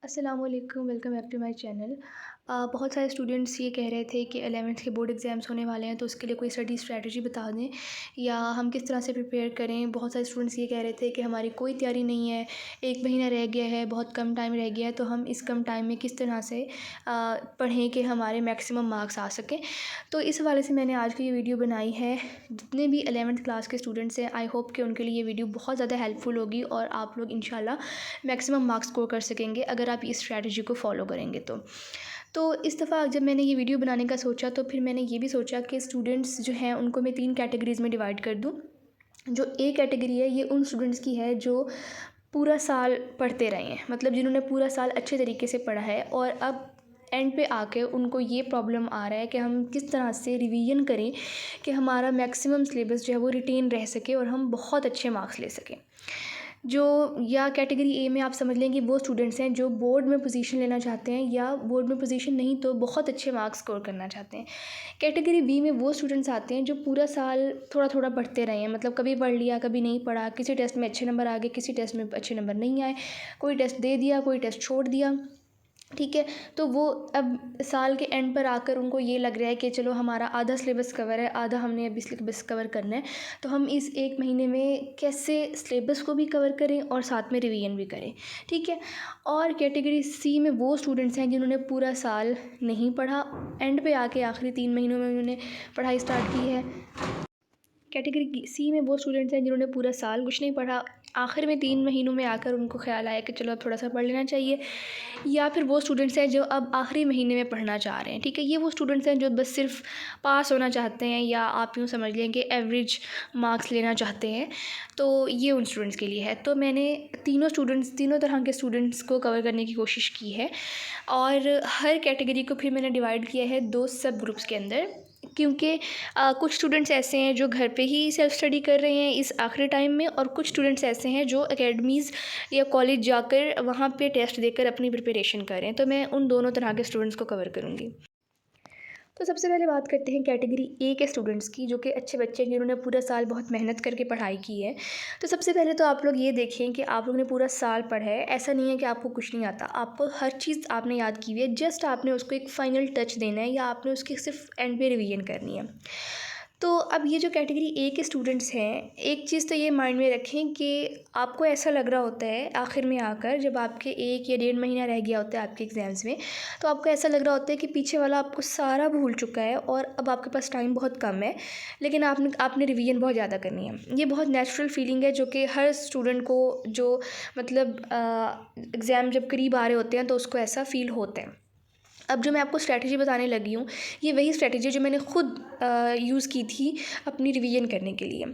अस्सलाम वालेकुम, welcome back to my channel. बहुत सारे स्टूडेंट्स ये कह रहे थे कि 11th के बोर्ड एग्ज़ाम्स होने वाले हैं, तो उसके लिए कोई स्टडी स्ट्रैटेजी बता दें या हम किस तरह से प्रिपेयर करें। बहुत सारे स्टूडेंट्स ये कह रहे थे कि हमारी कोई तैयारी नहीं है, 1 महीना रह गया है, बहुत कम टाइम रह गया है, तो हम इस कम टाइम में किस तरह से पढ़ें कि हमारे मैक्सिमम मार्क्स आ सकें। तो इस हवाले से मैंने आज की ये वीडियो बनाई है। जितने भी 11th क्लास के स्टूडेंट्स हैं, आई होप कि उनके लिए ये वीडियो बहुत ज़्यादा हेल्पफुल होगी और आप लोग इंशाल्लाह मैक्सिमम मार्क्स स्कोर कर सकेंगे अगर आप इस स्ट्रैटेजी को फॉलो करेंगे तो इस दफ़ा जब मैंने ये वीडियो बनाने का सोचा तो फिर मैंने ये भी सोचा कि स्टूडेंट्स जो हैं उनको मैं 3 कैटेगरीज़ में डिवाइड कर दूँ। जो ए कैटेगरी है ये उन स्टूडेंट्स की है जो पूरा साल पढ़ते रहे हैं, मतलब जिन्होंने पूरा साल अच्छे तरीके से पढ़ा है और अब एंड पे आके उनको ये प्रॉब्लम आ रहा है कि हम किस तरह से रिवीजन करें कि हमारा मैक्सिमम सिलेबस जो है वो रिटेन रह सके और हम बहुत अच्छे मार्क्स ले सकें। जो या कैटेगरी ए में आप समझ लें कि वो स्टूडेंट्स हैं जो बोर्ड में पोजीशन लेना चाहते हैं या बोर्ड में पोजीशन नहीं तो बहुत अच्छे मार्क्स स्कोर करना चाहते हैं। कैटेगरी बी में वो स्टूडेंट्स आते हैं जो पूरा साल थोड़ा थोड़ा पढ़ते रहे हैं, मतलब कभी पढ़ लिया कभी नहीं पढ़ा, किसी टेस्ट में अच्छे नंबर आ गए, किसी टेस्ट में अच्छे नंबर नहीं आए, कोई टेस्ट दे दिया, कोई टेस्ट छोड़ दिया। ठीक है, तो वो अब साल के एंड पर आकर उनको ये लग रहा है कि चलो हमारा आधा सिलेबस कवर है, आधा हमने अभी सिलेबस कवर करना है, तो हम इस 1 महीने में कैसे सिलेबस को भी कवर करें और साथ में रिवीजन भी करें। ठीक है, और कैटेगरी सी में वो स्टूडेंट्स हैं जिन्होंने पूरा साल नहीं पढ़ा, एंड पे आके आखिरी 3 महीनों में उन्होंने पढ़ाई स्टार्ट की है। कैटेगरी सी में वो स्टूडेंट्स हैं जिन्होंने पूरा साल कुछ नहीं पढ़ा, आखिर में 3 महीनों में आकर उनको ख़्याल आया कि चलो अब थोड़ा सा पढ़ लेना चाहिए। या फिर वो स्टूडेंट्स हैं जो अब आखिरी महीने में पढ़ना चाह रहे हैं। ठीक है, ये वो स्टूडेंट्स हैं जो बस सिर्फ पास होना चाहते हैं या आप यूँ समझ लें कि एवरेज मार्क्स लेना चाहते हैं, तो ये उन स्टूडेंट्स के लिए है। तो मैंने तीनों तरह के स्टूडेंट्स को कवर करने की कोशिश की है और हर कैटेगरी को फिर मैंने डिवाइड किया है 2 सब ग्रुप्स के अंदर, क्योंकि कुछ स्टूडेंट्स ऐसे हैं जो घर पे ही सेल्फ़ स्टडी कर रहे हैं इस आखिरी टाइम में, और कुछ स्टूडेंट्स ऐसे हैं जो एकेडमीज़ या कॉलेज जाकर वहाँ पे टेस्ट देकर अपनी प्रिपरेशन कर रहे हैं। तो मैं उन दोनों तरह के स्टूडेंट्स को कवर करूँगी। तो सबसे पहले बात करते हैं कैटेगरी ए के स्टूडेंट्स की, जो कि अच्छे बच्चे हैं जिन्होंने पूरा साल बहुत मेहनत करके पढ़ाई की है। तो सबसे पहले तो आप लोग ये देखें कि आप लोगों ने पूरा साल पढ़ा है, ऐसा नहीं है कि आपको कुछ नहीं आता, आपको हर चीज़ आपने याद की हुई है, जस्ट आपने उसको एक फ़ाइनल टच देना है या आपने उसकी सिर्फ एंड पे रिवीजन करनी है। तो अब ये जो कैटेगरी ए के स्टूडेंट्स हैं, एक चीज़ तो ये माइंड में रखें कि आपको ऐसा लग रहा होता है आखिर में आकर, जब आपके 1 या 1.5 महीना रह गया होता है आपके एग्ज़ाम्स में, तो आपको ऐसा लग रहा होता है कि पीछे वाला आपको सारा भूल चुका है और अब आपके पास टाइम बहुत कम है, लेकिन आपने रिवीजन बहुत ज़्यादा करनी है। ये बहुत नेचुरल फीलिंग है जो कि हर स्टूडेंट को, जो मतलब एग्ज़ाम जब करीब आ रहे होते हैं तो उसको ऐसा फ़ील होता है। अब जो मैं आपको स्ट्रैटेजी बताने लगी हूँ, ये वही स्ट्रैटेजी है जो मैंने खुद यूज़ की थी अपनी रिवीजन करने के लिए।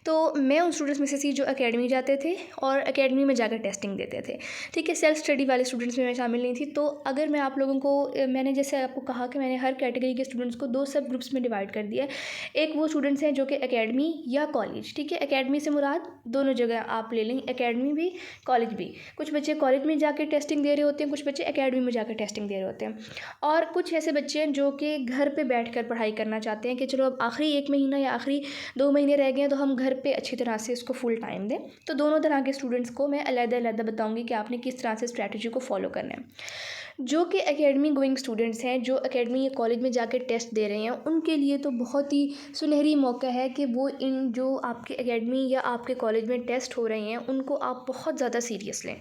तो मैं उन स्टूडेंट्स में से थी जो एकेडमी जाते थे और एकेडमी में जाकर टेस्टिंग देते थे। ठीक है, सेल्फ स्टडी वाले स्टूडेंट्स में मैं शामिल नहीं थी। तो अगर मैं आप लोगों को मैंने जैसे आपको कहा कि मैंने हर कैटेगरी के स्टूडेंट्स को 2 सब ग्रुप्स में डिवाइड कर दिया है। एक वो स्टूडेंट्स हैं जो कि एकेडमी या कॉलेज, ठीक है, एकेडमी से मुराद दोनों जगह आप ले लें, एकेडमी भी कॉलेज भी। कुछ बच्चे कॉलेज में जाकर टेस्टिंग दे रहे होते हैं, कुछ बच्चे एकेडमी में जाकर टेस्टिंग दे रहे होते हैं, और कुछ ऐसे बच्चे हैं जो कि घर पे बैठकर पढ़ाई करना चाहते हैं कि चलो अब आखिरी 1 महीना या आखिरी 2 महीने रह गए हैं तो हम घर पे अच्छी तरह से इसको फुल टाइम दें। तो दोनों तरह के स्टूडेंट्स को मैं अलग-अलग बताऊंगी कि आपने किस तरह से स्ट्रैटेजी को फॉलो करना है। जो कि एकेडमी गोइंग स्टूडेंट्स हैं, जो एकेडमी या कॉलेज में जाकर टेस्ट दे रहे हैं, उनके लिए तो बहुत ही सुनहरी मौका है कि वो इन जो आपके एकेडमी या आपके कॉलेज में टेस्ट हो रहे हैं उनको आप बहुत ज़्यादा सीरियस लें।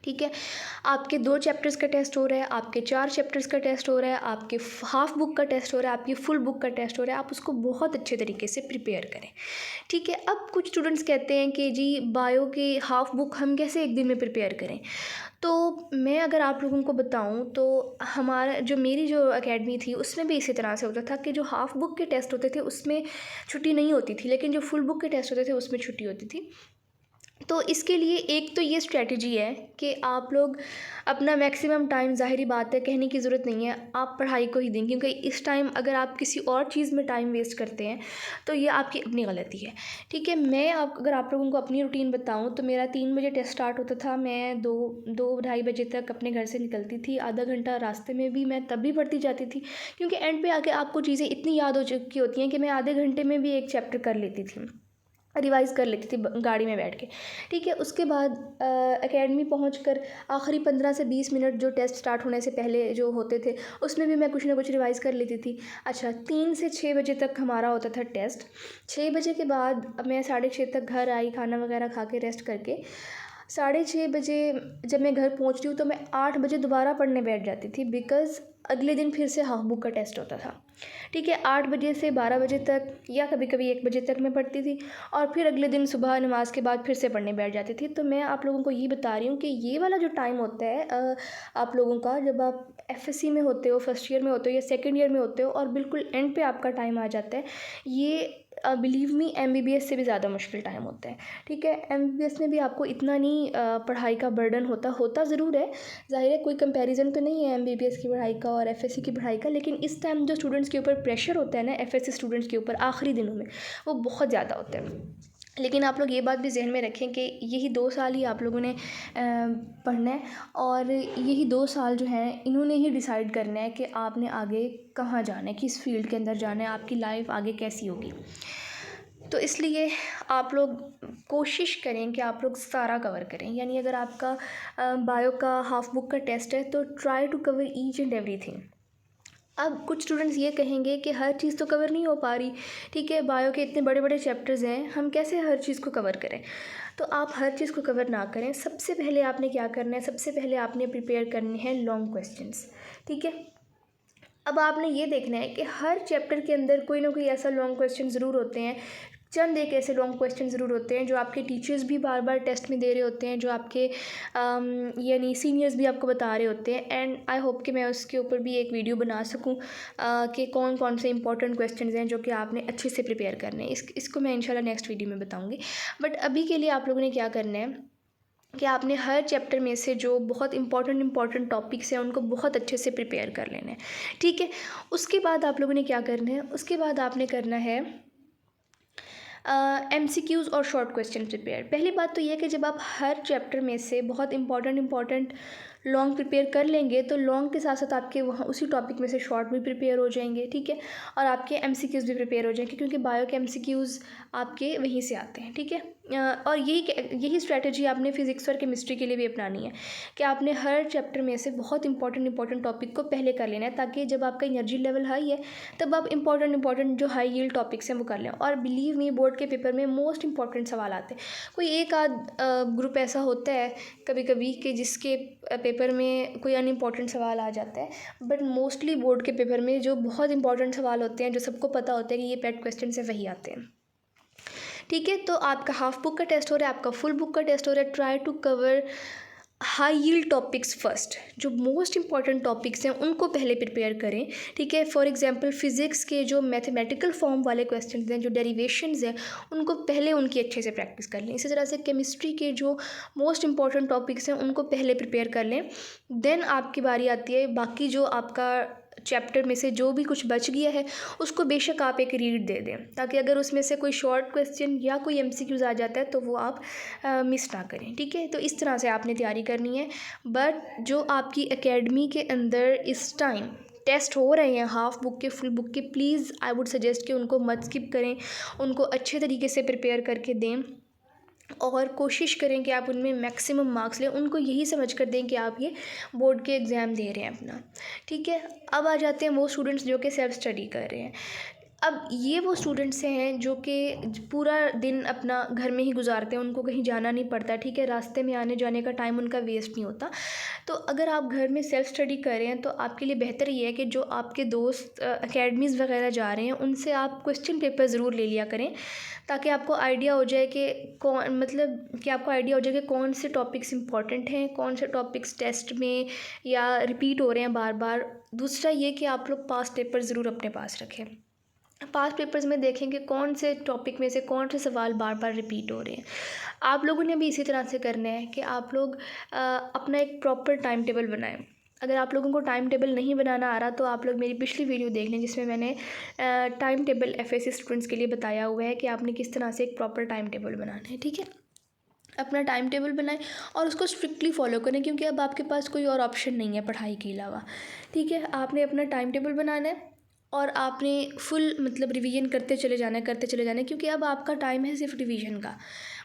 ठीक है, आपके 2 चैप्टर्स का टेस्ट हो रहा है, आपके 4 चैप्टर्स का टेस्ट हो रहा है, आपके हाफ बुक का टेस्ट हो रहा है, आपकी फुल बुक का टेस्ट हो रहा है, आप उसको बहुत अच्छे तरीके से प्रिपेयर करें। ठीक है, अब कुछ स्टूडेंट्स कहते हैं कि जी बायो की हाफ बुक हम कैसे 1 दिन में प्रिपेयर करें। तो मैं अगर आप लोगों को बताऊं तो मेरी जो एकेडमी थी उसमें भी इसी तरह से होता था कि जो हाफ बुक के टेस्ट होते थे उसमें छुट्टी नहीं होती थी, लेकिन जो फुल बुक के टेस्ट होते थे उसमें छुट्टी होती थी। तो इसके लिए एक तो ये स्ट्रैटेजी है कि आप लोग अपना मैक्सिमम टाइम, ज़ाहिरी बात है कहने की ज़रूरत नहीं है, आप पढ़ाई को ही दें, क्योंकि इस टाइम अगर आप किसी और चीज़ में टाइम वेस्ट करते हैं तो ये आपकी अपनी गलती है। ठीक है, अगर आप लोगों को अपनी रूटीन बताऊं तो मेरा 3 बजे टेस्ट स्टार्ट होता था, मैं दो ढाई बजे तक अपने घर से निकलती थी, आधा घंटा रास्ते में भी मैं तब भी पढ़ती जाती थी, क्योंकि एंड पे आके आपको चीज़ें इतनी याद हो चुकी होती हैं कि मैं आधे घंटे में भी एक चैप्टर कर लेती थी। रिवाइज़ कर लेती थी गाड़ी में बैठ के, ठीक है। उसके बाद एकेडमी पहुंचकर आखिरी 15 से 20 मिनट जो टेस्ट स्टार्ट होने से पहले जो होते थे, उसमें भी मैं कुछ ना कुछ रिवाइज़ कर लेती थी। अच्छा, 3 से 6 बजे तक हमारा होता था टेस्ट। 6 बजे के बाद मैं 6:30 तक घर आई, खाना वगैरह खा के रेस्ट करके। 6:30 बजे जब मैं घर पहुंच रही हूँ तो मैं 8 बजे दोबारा पढ़ने बैठ जाती थी, बिकॉज़ अगले दिन फिर से हाफ बुक का टेस्ट होता था, ठीक है। 8 बजे से 12 बजे तक या कभी कभी 1 बजे तक मैं पढ़ती थी, और फिर अगले दिन सुबह नमाज के बाद फिर से पढ़ने बैठ जाती थी। तो मैं आप लोगों को ये बता रही हूँ कि ये वाला जो टाइम होता है आप लोगों का, जब आप एफएससी में होते हो, फर्स्ट ईयर में होते हो या सेकेंड ईयर में होते हो, और बिल्कुल एंड पे आपका टाइम आ जाता है, ये बिलीव मी एमबीबीएस से भी ज़्यादा मुश्किल टाइम होता है, ठीक है। एमबीबीएस में भी आपको इतना नहीं पढ़ाई का बर्डन होता ज़रूर है, ज़ाहिर है कोई कंपैरिजन तो नहीं है एमबीबीएस की पढ़ाई का और एफएससी की पढ़ाई का, लेकिन इस टाइम जो स्टूडेंट्स के ऊपर प्रेशर होता है ना एफएससी स्टूडेंट्स के ऊपर आखिरी दिनों में, वो बहुत ज़्यादा होता है। लेकिन आप लोग ये बात भी ज़हन में रखें कि यही 2 साल ही आप लोगों ने पढ़ना है, और यही 2 साल जो हैं इन्होंने ही डिसाइड करना है कि आपने आगे कहाँ जाना है, किस फील्ड के अंदर जाना है, आपकी लाइफ आगे कैसी होगी। तो इसलिए आप लोग कोशिश करें कि आप लोग सारा कवर करें, यानी अगर आपका बायो का हाफ बुक का टेस्ट है तो try to cover each and everything. अब कुछ स्टूडेंट्स ये कहेंगे कि हर चीज़ तो कवर नहीं हो पा रही, ठीक है, बायो के इतने बड़े बड़े चैप्टर्स हैं, हम कैसे हर चीज़ को कवर करें। तो आप हर चीज़ को कवर ना करें। सबसे पहले आपने क्या करना है, सबसे पहले आपने प्रिपेयर करने हैं लॉन्ग क्वेश्चंस, ठीक है। अब आपने ये देखना है कि हर चैप्टर के अंदर कोई ना कोई ऐसा लॉन्ग क्वेश्चन ज़रूर होते हैं, चंद एक ऐसे लॉन्ग क्वेश्चन ज़रूर होते हैं जो आपके टीचर्स भी बार बार टेस्ट में दे रहे होते हैं, जो आपके यानी सीनियर्स भी आपको बता रहे होते हैं। एंड आई होप कि मैं उसके ऊपर भी एक वीडियो बना सकूं कि कौन कौन से इंपॉर्टेंट क्वेश्चंस हैं जो कि आपने अच्छे से प्रिपेयर करने हैं। इसको मैं इंशाल्लाह नेक्स्ट वीडियो में बताऊँगी। बट अभी के लिए आप लोगों ने क्या करना है कि आपने हर चैप्टर में से जो बहुत इंपॉर्टेंट टॉपिक्स हैं उनको बहुत अच्छे से प्रिपेयर कर लेना है, ठीक है। उसके बाद आप लोगों ने क्या करना है, उसके बाद आपने करना है एमसीक्यूज़ और शॉर्ट क्वेश्चन प्रिपेयर। पहली बात तो ये कि जब आप हर चैप्टर में से बहुत इंपॉर्टेंट लॉन्ग प्रिपेयर कर लेंगे तो लॉन्ग के साथ साथ आपके वहाँ उसी टॉपिक में से शॉर्ट भी प्रिपेयर हो जाएंगे, ठीक है, और आपके एमसीक्यूज़ भी प्रिपेयर हो जाएंगे, क्योंकि बायो के एमसीक्यूज़ आपके वहीं से आते हैं, ठीक है। और यही स्ट्रैटेजी आपने फिज़िक्स और केमिस्ट्री के लिए भी अपनानी है कि आपने हर चैप्टर में से बहुत इंपॉर्टेंट टॉपिक को पहले कर लेना है, ताकि जब आपका एनर्जी लेवल हाई है तब आप इंपॉर्टेंट जो हाई यील्ड टॉपिक्स हैं वो कर लें। और बिलीव मी, बोर्ड के पेपर में मोस्ट इंपॉर्टेंट सवाल आते हैं। कोई एक आध ग्रुप ऐसा होता है कभी कभी कि जिसके पेपर में कोई अनइम्पॉर्टेंट सवाल आ जाता है, बट मोस्टली बोर्ड के पेपर में जो बहुत इंपॉर्टेंट सवाल होते हैं, जो सबको पता होता है कि ये पेट क्वेश्चन से वही आते हैं, ठीक है। तो आपका हाफ बुक का टेस्ट हो रहा है, आपका फुल बुक का टेस्ट हो रहा है। Try to cover high yield topics first, जो मोस्ट इंपॉर्टेंट टॉपिक्स हैं उनको पहले प्रिपेयर करें, ठीक है। फॉर एग्जांपल फिज़िक्स के जो मैथमेटिकल फॉर्म वाले क्वेश्चंस हैं, जो डेरिवेशंस हैं, उनको पहले उनकी अच्छे से प्रैक्टिस कर लें। इसी तरह से केमिस्ट्री के जो मोस्ट इंपॉर्टेंट टॉपिक्स हैं उनको पहले प्रिपेयर कर लें। देन आपकी बारी आती है बाकी जो आपका चैप्टर में से जो भी कुछ बच गया है उसको बेशक आप एक रीड दे दें, ताकि अगर उसमें से कोई शॉर्ट क्वेश्चन या कोई एमसीक्यूज़ आ जाता है तो वो आप मिस ना करें, ठीक है। तो इस तरह से आपने तैयारी करनी है। बट जो आपकी एकेडमी के अंदर इस टाइम टेस्ट हो रहे हैं हाफ बुक के, फुल बुक के, प्लीज़ आई वुड सजेस्ट कि उनको मत स्किप करें, उनको अच्छे तरीके से प्रिपेयर करके दें और कोशिश करें कि आप उनमें मैक्सिमम मार्क्स लें। उनको यही समझ कर दें कि आप ये बोर्ड के एग्ज़ाम दे रहे हैं अपना, ठीक है। अब आ जाते हैं वो स्टूडेंट्स जो कि सेल्फ स्टडी कर रहे हैं। अब ये वो स्टूडेंट्स हैं जो कि पूरा दिन अपना घर में ही गुजारते हैं, उनको कहीं जाना नहीं पड़ता, ठीक है, रास्ते में आने जाने का टाइम उनका वेस्ट नहीं होता। तो अगर आप घर में सेल्फ स्टडी कर रहे हैं तो आपके लिए बेहतर ये है कि जो आपके दोस्त एकेडमीज़ वगैरह जा रहे हैं उनसे आप क्वेश्चन पेपर ज़रूर ले लिया करें, ताकि आपको आइडिया हो जाए कि आपको आइडिया हो जाए कि कौन से टॉपिक्स इंपॉर्टेंट हैं, कौन से टॉपिक्स टेस्ट में या रिपीट हो रहे हैं बार बार। दूसरा ये कि आप लोग पास्ट पेपर ज़रूर अपने पास रखें। पास्ट पेपर्स में देखेंगे कौन से टॉपिक में से कौन से सवाल बार बार रिपीट हो रहे हैं। आप लोगों ने भी इसी तरह से करना है कि आप लोग अपना एक प्रॉपर टाइम टेबल बनाएं। अगर आप लोगों को टाइम टेबल नहीं बनाना आ रहा तो आप लोग मेरी पिछली वीडियो देख लें, जिसमें मैंने टाइम टेबल एफएससी स्टूडेंट्स के लिए बताया हुआ है कि आपने किस तरह से एक प्रॉपर टाइम टेबल बनाना है, ठीक है। अपना टाइम टेबल बनाएं और उसको स्ट्रिक्टली फॉलो करें, क्योंकि अब आपके पास कोई और ऑप्शन नहीं है पढ़ाई के अलावा, ठीक है। आपने अपना टाइम टेबल बनाना है और आपने फुल मतलब रिवीजन करते चले जाना है, करते चले जाना है, क्योंकि अब आपका टाइम है सिर्फ रिवीजन का।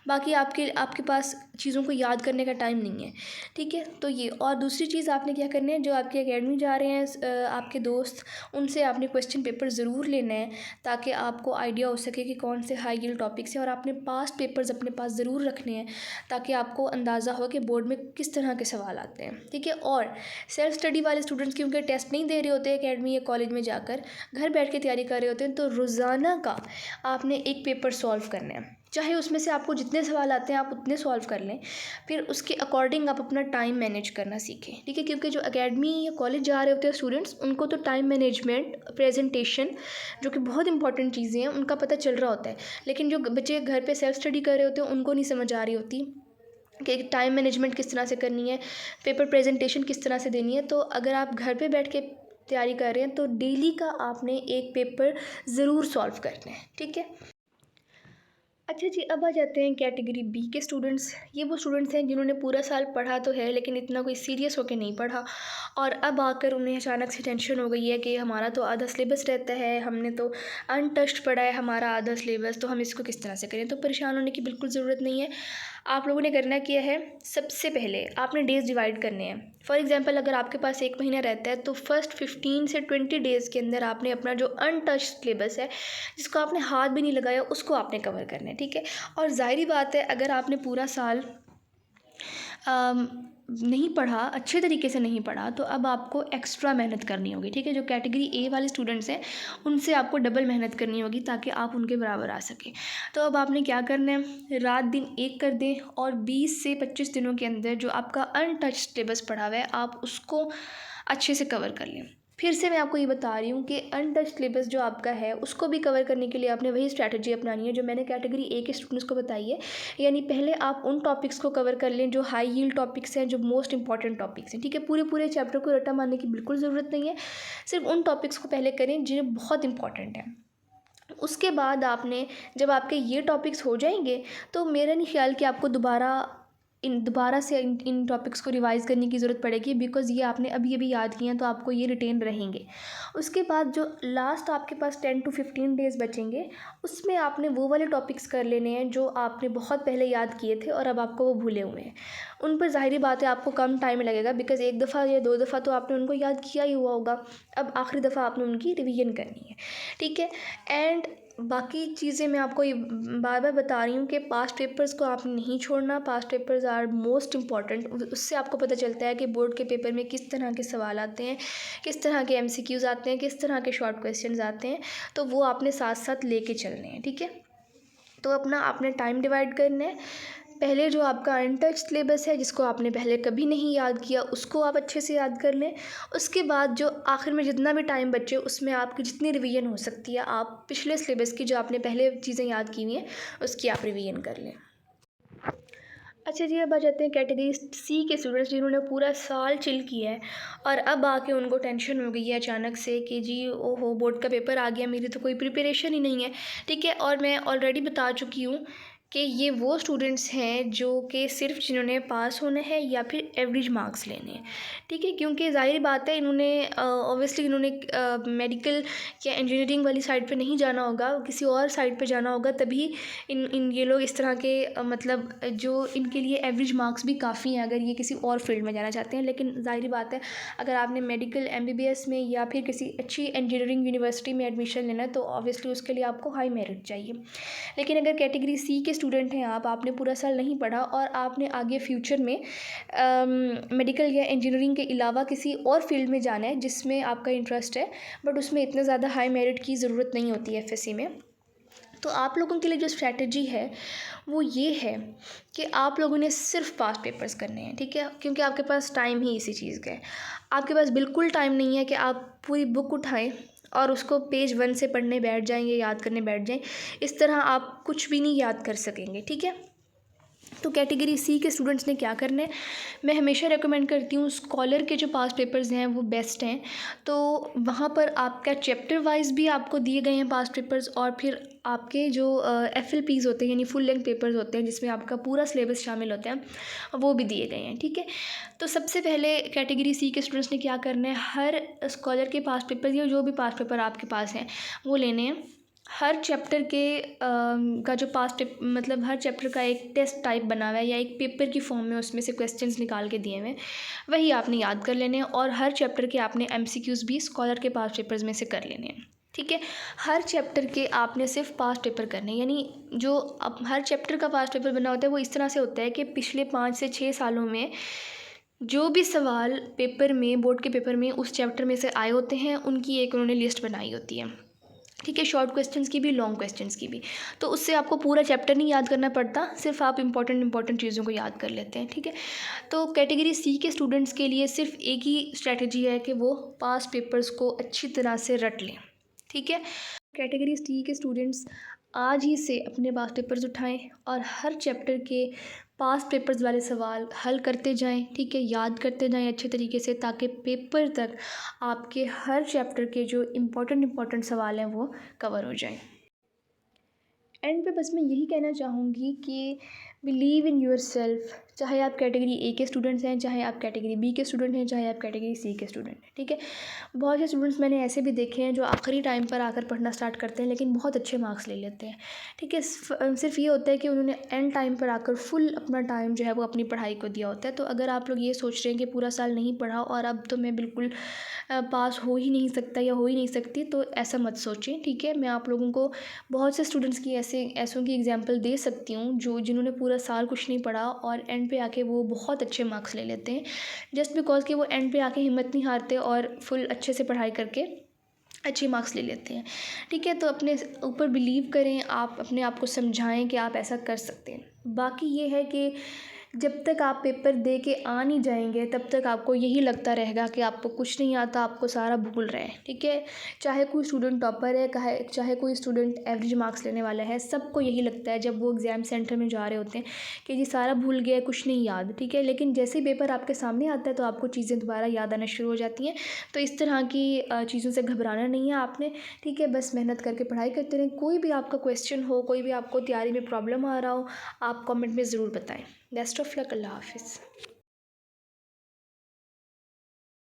बाकी आपके पास चीज़ों को याद करने का टाइम नहीं है, ठीक है। तो ये, और दूसरी चीज़ आपने क्या करनी है, जो आपके एकेडमी जा रहे हैं आपके दोस्त, उनसे आपने क्वेश्चन पेपर ज़रूर लेना है, ताकि आपको आइडिया हो सके कि कौन से हाई यील्ड टॉपिक्स हैं। और आपने पास्ट पेपर्स अपने पास ज़रूर रखने हैं, ताकि आपको अंदाज़ा हो कि बोर्ड में किस तरह के सवाल आते हैं, ठीक है। और सेल्फ स्टडी वाले स्टूडेंट्स क्योंकि टेस्ट नहीं दे रहे होते एकेडमी या कॉलेज में जाकर, घर बैठ के तैयारी कर रहे होते हैं, तो रोज़ाना का आपने एक पेपर सॉल्व करना है, चाहे उसमें से आपको जितने सवाल आते हैं आप उतने सॉल्व कर लें। फिर उसके अकॉर्डिंग आप अपना टाइम मैनेज करना सीखें, ठीक है। क्योंकि जो एकेडमी या कॉलेज जा रहे होते हैं स्टूडेंट्स, उनको तो टाइम मैनेजमेंट, प्रेजेंटेशन, जो कि बहुत इंपॉर्टेंट चीज़ें हैं, उनका पता चल रहा होता है। लेकिन जो बच्चे घर पे सेल्फ स्टडी कर रहे होते हैं, उनको नहीं समझ आ रही होती कि टाइम मैनेजमेंट किस तरह से करनी है, पेपर प्रेजेंटेशन किस तरह से देनी है। तो अगर आप घर पे बैठ के तैयारी कर रहे हैं, तो डेली का आपने एक पेपर ज़रूर सॉल्व करना है, ठीक है। अच्छा जी, अब आ जाते हैं कैटेगरी बी के स्टूडेंट्स। ये वो स्टूडेंट्स हैं जिन्होंने पूरा साल पढ़ा तो है, लेकिन इतना कोई सीरियस होकर नहीं पढ़ा, और अब आकर उन्हें अचानक से टेंशन हो गई है कि हमारा तो आधा सिलेबस रहता है, हमने तो अनटच्ड पढ़ा है हमारा आधा सिलेबस, तो हम इसको किस तरह से करें। तो परेशान होने की बिल्कुल ज़रूरत नहीं है। आप लोगों ने करना क्या है, सबसे पहले आपने डेज़ डिवाइड करने हैं। फॉर एग्जांपल, अगर आपके पास एक महीना रहता है, तो फर्स्ट 15 से 20 डेज़ के अंदर आपने अपना जो अनटच्ड सिलेबस है, जिसको आपने हाथ भी नहीं लगाया, उसको आपने कवर करना है, ठीक है। और ज़ाहिर बात है, अगर आपने पूरा साल नहीं पढ़ा, अच्छे तरीके से नहीं पढ़ा, तो अब आपको एक्स्ट्रा मेहनत करनी होगी, ठीक है। जो कैटेगरी ए वाले स्टूडेंट्स हैं, उनसे आपको डबल मेहनत करनी होगी, ताकि आप उनके बराबर आ सकें। तो अब आपने क्या करना है, रात दिन एक कर दें, और 20 से 25 दिनों के अंदर जो आपका अनटच्ड सिलेबस पढ़ा हुआ है, आप उसको अच्छे से कवर कर लें। फिर से मैं आपको ये बता रही हूँ कि अनटच्ड सिलेबस जो आपका है, उसको भी कवर करने के लिए आपने वही स्ट्रैटेजी अपनानी है जो मैंने कैटेगरी ए के स्टूडेंट्स को बताई है। यानी पहले आप उन टॉपिक्स को कवर कर लें जो हाई यील्ड टॉपिक्स हैं, जो मोस्ट इंपॉर्टेंट टॉपिक्स हैं, ठीक है। पूरे पूरे चैप्टर को रट्टा मारने की बिल्कुल ज़रूरत नहीं है, सिर्फ उन टॉपिक्स को पहले करें जिन्हें बहुत इंपॉर्टेंट है। उसके बाद आपने, जब आपके ये टॉपिक्स हो जाएंगे, तो मेरा नहीं ख्याल कि आपको दोबारा से इन टॉपिक्स को रिवाइज़ करने की ज़रूरत पड़ेगी, बिकॉज़ ये आपने अभी अभी याद किए हैं, तो आपको ये रिटेन रहेंगे। उसके बाद जो लास्ट आपके पास 10 to 15 डेज़ बचेंगे, उसमें आपने वो वाले टॉपिक्स कर लेने हैं जो आपने बहुत पहले याद किए थे और अब आपको वो भूले हुए हैं। उन पर ज़ाहिर बात है आपको कम टाइम लगेगा, बिकॉज़ एक दफ़ा या 2 दफ़ा तो आपने उनको याद किया ही हुआ होगा। अब आखिरी दफ़ा आपने उनकी रिवीजन करनी है, ठीक है। एंड बाकी चीज़ें मैं आपको ये बार बार बता रही हूँ कि पास्ट पेपर्स को आपने नहीं छोड़ना। Past papers are most important. उससे आपको पता चलता है कि बोर्ड के पेपर में किस तरह के सवाल आते हैं, किस तरह के एमसीक्यूज़ आते हैं, किस तरह के शॉर्ट क्वेश्चंस आते हैं। तो वो आपने साथ साथ लेके चलने हैं, ठीक है। तो अपना आपने टाइम डिवाइड करना है। पहले जो आपका अनटच्ड सिलेबस है, जिसको आपने पहले कभी नहीं याद किया, उसको आप अच्छे से याद कर लें। उसके बाद जो आखिर में जितना भी टाइम बचे, उसमें आपकी जितनी रिवीजन हो सकती है, आप पिछले सिलेबस की जो आपने पहले चीज़ें याद की हुई हैं, उसकी आप रिवीजन कर लें। अच्छा जी, अब आ जाते हैं कैटेगरी सी के स्टूडेंट्स, जिन्होंने पूरा साल चिल किया है और अब आके उनको टेंशन हो गई है अचानक से कि जी ओहो, बोर्ड का पेपर आ गया, मेरी तो कोई प्रिपरेशन ही नहीं है, ठीक है। और मैं ऑलरेडी बता चुकी हूँ कि ये वो स्टूडेंट्स हैं जो कि सिर्फ जिन्होंने पास होना है या फिर एवरेज मार्क्स लेने हैं, ठीक है। क्योंकि ज़ाहिर बात है, इन्होंने ऑब्वियसली इन्होंने मेडिकल या इंजीनियरिंग वाली साइड पे नहीं जाना होगा, किसी और साइड पे जाना होगा, तभी इन ये लोग इस तरह के मतलब जो इनके लिए एवरेज मार्क्स भी काफ़ी हैं अगर ये किसी और फील्ड में जाना चाहते हैं। लेकिन ज़ाहिर बात है, अगर आपने मेडिकल MBBS में या फिर किसी अच्छी इंजीनियरिंग यूनिवर्सिटी में एडमिशन लेना है, तो ऑब्वियसली उसके लिए आपको हाई मेरिट चाहिए। लेकिन अगर कैटेगरी सी के स्टूडेंट हैं आपने पूरा साल नहीं पढ़ा और आपने आगे फ्यूचर में मेडिकल या इंजीनियरिंग के अलावा किसी और फील्ड में जाना है जिसमें आपका इंटरेस्ट है, बट उसमें इतना ज़्यादा हाई मेरिट की ज़रूरत नहीं होती है FSC में, तो आप लोगों के लिए जो स्ट्रैटेजी है वो ये है कि आप लोगों ने सिर्फ पास्ट पेपर्स करने हैं, ठीक है। क्योंकि आपके पास टाइम ही इसी चीज़ का है। आपके पास बिल्कुल टाइम नहीं है कि आप पूरी बुक उठाएं और उसको पेज 1 से पढ़ने बैठ जाएंगे, याद करने बैठ जाएं। इस तरह आप कुछ भी नहीं याद कर सकेंगे, ठीक है। तो कैटेगरी सी के स्टूडेंट्स ने क्या करना है, मैं हमेशा रेकमेंड करती हूँ स्कॉलर के जो पास पेपर्स हैं वो बेस्ट हैं। तो वहाँ पर आपका चैप्टर वाइज भी आपको दिए गए हैं पास पेपर्स, और फिर आपके जो FLPs होते हैं यानी फुल लेंथ पेपर्स होते हैं जिसमें आपका पूरा सिलेबस शामिल होता है वो भी दिए गए हैं। ठीक है, तो सबसे पहले कैटेगरी सी के स्टूडेंट्स ने क्या करना है, हर स्कॉलर के पास पेपर या जो भी पास पेपर आपके पास हैं वो लेने हैं। हर चैप्टर के का जो मतलब हर चैप्टर का एक टेस्ट टाइप बना हुआ है या एक पेपर की फॉर्म में उसमें से क्वेश्चंस निकाल के दिए हुए हैं, वही आपने याद कर लेने हैं। और हर चैप्टर के आपने MCQs भी स्कॉलर के पास पेपर्स में से कर लेने हैं। ठीक है, हर चैप्टर के आपने सिर्फ पास पेपर करने हैं, यानी जो अब हर चैप्टर का पास पेपर बना होता है वो इस तरह से होता है कि पिछले 5 से 6 सालों में जो भी सवाल पेपर में, बोर्ड के पेपर में उस चैप्टर में से आए होते हैं उनकी एक उन्होंने लिस्ट बनाई होती है। ठीक है, शॉर्ट क्वेश्चंस की भी, लॉन्ग क्वेश्चंस की भी। तो उससे आपको पूरा चैप्टर नहीं याद करना पड़ता, सिर्फ आप इंपॉर्टेंट चीज़ों को याद कर लेते हैं। ठीक है, तो कैटेगरी सी के स्टूडेंट्स के लिए सिर्फ एक ही स्ट्रैटेजी है कि वो पास पेपर्स को अच्छी तरह से रट लें। ठीक है, कैटेगरी सी के स्टूडेंट्स आज ही से अपने पास पेपर्स उठाएं और हर चैप्टर के पास पेपर्स वाले सवाल हल करते जाएं। ठीक है, याद करते जाएं अच्छे तरीके से, ताकि पेपर तक आपके हर चैप्टर के जो इम्पोर्टेंट सवाल हैं वो कवर हो जाएं। एंड पे बस मैं यही कहना चाहूँगी कि बिलीव इन योर सेल्फ। चाहे आप कैटेगरी ए के स्टूडेंट्स हैं, चाहे आप कैटेगरी बी के स्टूडेंट हैं, चाहे आप कैटेगरी सी के स्टूडेंट हैं। ठीक है, बहुत से स्टूडेंट्स मैंने ऐसे भी देखे हैं जो आखिरी टाइम पर आकर पढ़ना स्टार्ट करते हैं लेकिन बहुत अच्छे मार्क्स ले लेते हैं। ठीक है, सिर्फ ये होता है कि उन्होंने एंड टाइम पर आकर फुल अपना टाइम जो है वो अपनी पढ़ाई को दिया होता है। तो अगर आप लोग ये सोच रहे हैं कि पूरा साल नहीं पढ़ा और अब तो मैं बिल्कुल पास हो ही नहीं सकता या हो ही नहीं सकती, तो ऐसा मत सोचें। ठीक है, मैं आप लोगों को बहुत से स्टूडेंट्स की ऐसों की एग्जांपल दे सकती हूँ जिन्होंने पूरा साल कुछ नहीं पढ़ा और एंड पे आके वो बहुत अच्छे मार्क्स ले लेते हैं, जस्ट बिकॉज कि वो एंड पे आके हिम्मत नहीं हारते और फुल अच्छे से पढ़ाई करके अच्छे मार्क्स ले लेते हैं। ठीक है, तो अपने ऊपर बिलीव करें, आप अपने आप को समझाएं कि आप ऐसा कर सकते हैं। बाकी ये है कि जब तक आप पेपर दे के आ नहीं जाएंगे तब तक आपको यही लगता रहेगा कि आपको कुछ नहीं आता, आपको सारा भूल रहे हैं। ठीक है, चाहे कोई स्टूडेंट टॉपर है, चाहे कोई स्टूडेंट एवरेज मार्क्स लेने वाला है, सबको यही लगता है जब वो एग्ज़ाम सेंटर में जा रहे होते हैं कि जी सारा भूल गया, कुछ नहीं याद। ठीक है, लेकिन जैसे ही पेपर आपके सामने आता है तो आपको चीज़ें दोबारा याद आना शुरू हो जाती हैं। तो इस तरह की चीज़ों से घबराना नहीं है आपने। ठीक है, बस मेहनत करके पढ़ाई करते रहें। कोई भी आपका क्वेश्चन हो, कोई भी आपको तैयारी में प्रॉब्लम आ रहा हो, आप कमेंट में ज़रूर बताएं। बेस्ट ऑफ लक, अल्लाह हाफिज़।